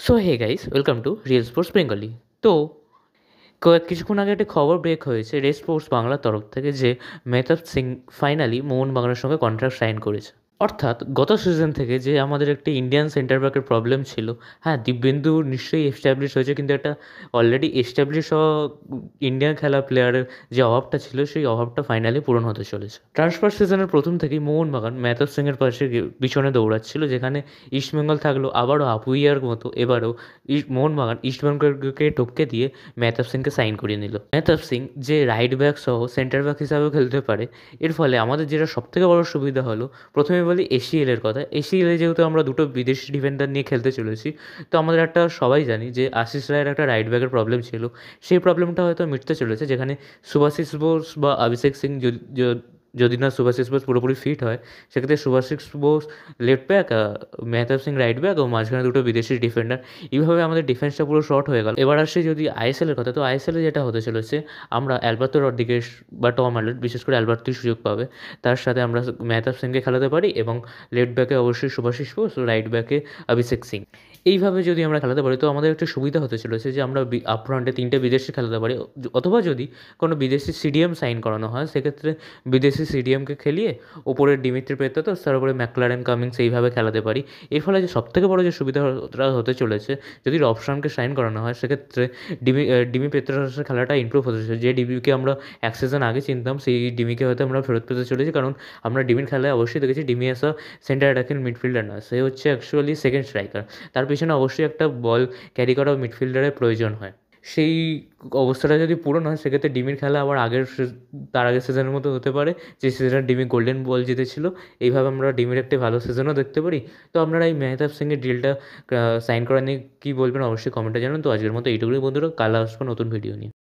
So hey guys, welcome to real sports Bengali. তো কিছুক্ষণ আগে একটা খবর ব্রেক হয়েছে রেড স্পোর্টস বাংলার তরফ থেকে যে মেহতাব সিং ফাইনালি মোহনবাগানের সঙ্গে কন্ট্রাক্ট সাইন করেছে। অর্থাৎ গত সিজন থেকে যে আমাদের একটি ইন্ডিয়ান সেন্টার ব্যাকের প্রবলেম ছিল, হ্যাঁ দিব্যেন্দু নিশ্চয়ই এস্টাবলিশ হয়েছে, কিন্তু একটা অলরেডি এস্টাবলিশ হওয়া ইন্ডিয়ান খেলা প্লেয়ারের যে অভাবটা ছিল সেই অভাবটা ফাইনালি পূরণ হতে চলেছে। ট্রান্সফার সিজনের প্রথম থেকেই মোহনবাগান মেহতাব সিংয়ের পাশে পিছনে দৌড়াচ্ছিল, যেখানে ইস্টবেঙ্গল থাকলো আবারও আপুইয়ার মতো, এবারও মোহনবাগান ইস্টবেঙ্গলকে টপকে দিয়ে মেহতাব সিংকে সাইন করিয়ে নিল। মেহতাব সিং যে রাইট ব্যাক সহ সেন্টার ব্যাক হিসাবেও খেলতে পারে, এর ফলে আমাদের যেটা সবথেকে বড় সুবিধা হলো, প্রথমে বলি এসিএলের কথা। এসিএলে যেহেতু আমরা দুটো বিদেশি ডিফেন্ডার নিয়ে খেলতে চলেছি, তো আমাদের একটা সবাই জানি যে আশিস রায়ের একটা রাইট ব্যাকের প্রবলেম ছিল। সেই প্রবলেমটা হয়তো মিটতে চলেছে, যেখানে সুভাশিস বোস বা অভিষেক সিং যদি না সুভাশিস বোস পুরোপুরি ফিট হয়, সেক্ষেত্রে Subhashis Bose left back, Mehtab Singh right back ও মাঝখানে দুটো বিদেশি ডিফেন্ডার, এইভাবে আমাদের ডিফেন্সটা পুরো শর্ট হয়ে গেল। এবার আসে যদি আইএসএলের কথা, তো আইএসএলে যেটা হতে চলেছে, আমরা অ্যালবার্তো রড্রিগেজ বা টম অ্যালবার্ট, বিশেষ করে অ্যালবার্তোই সুযোগ পাবে, তার সাথে আমরা মেহতাব সিংকে খেলাতে পারি, এবং লেফট ব্যাকে অবশ্যই সুভাশিস বোস, রাইট ব্যাকে অভিষেক সিং। এইভাবে যদি আমরা খেলাতে পারি তো আমাদের একটা সুবিধা হতে চলেছে যে আমরা আপফ্রন্টে তিনটে বিদেশি খেলাতে পারি, অথবা যদি কোনো বিদেশি সিডিএম সাইন করানো হয়, সেক্ষেত্রে বিদেশি সিডিএমকে খেলিয়ে ওপরের ডিমিত্রি পেত্রাতোস, তার উপরে ম্যাকলারেন কামিংস এইভাবে খেলাতে পারি। এর ফলে যে সবথেকে বড় যে সুবিধাটা হতে চলেছে, যদি রবসানকে সাইন করানো হয়, সেক্ষেত্রে ডিমি পেত্রাতোসের খেলাটা ইমপ্রুভ হতে চলেছে। যে ডিমিকে আমরা এক সিজন আগে চিনতাম, সেই ডিমিকে হয়তো আমরা ফেরত পেতে চলেছি, কারণ আমরা ডিমির খেলায় অবশ্যই দেখেছি ডিমি আসা সেন্টার অ্যাটাকিং মিডফিল্ডার না, সে হচ্ছে অ্যাকচুয়ালি সেকেন্ড স্ট্রাইকার। তার পিছনে অবশ্যই একটা বল ক্যারি করা মিডফিল্ডারের প্রয়োজন হয়। সেই অবস্থাটা যদি পূরণ হয়, সেক্ষেত্রে ডিমির খেলা আবার তার আগের সিজনের মতো হতে পারে, যে সিজনে ডিমি গোল্ডেন বল জিতেছিল। এইভাবে আমরা ডিমির একটি ভালো সিজনও দেখতে পারি। তো আপনারা এই মেহতাব সিংয়ের ডিলটা সাইন করা নিয়ে কী বলবেন অবশ্যই কমেন্টে জানান। তো আজকের মতো এইটুকুই বন্ধুরা, কাল আসবো নতুন ভিডিও নিয়ে।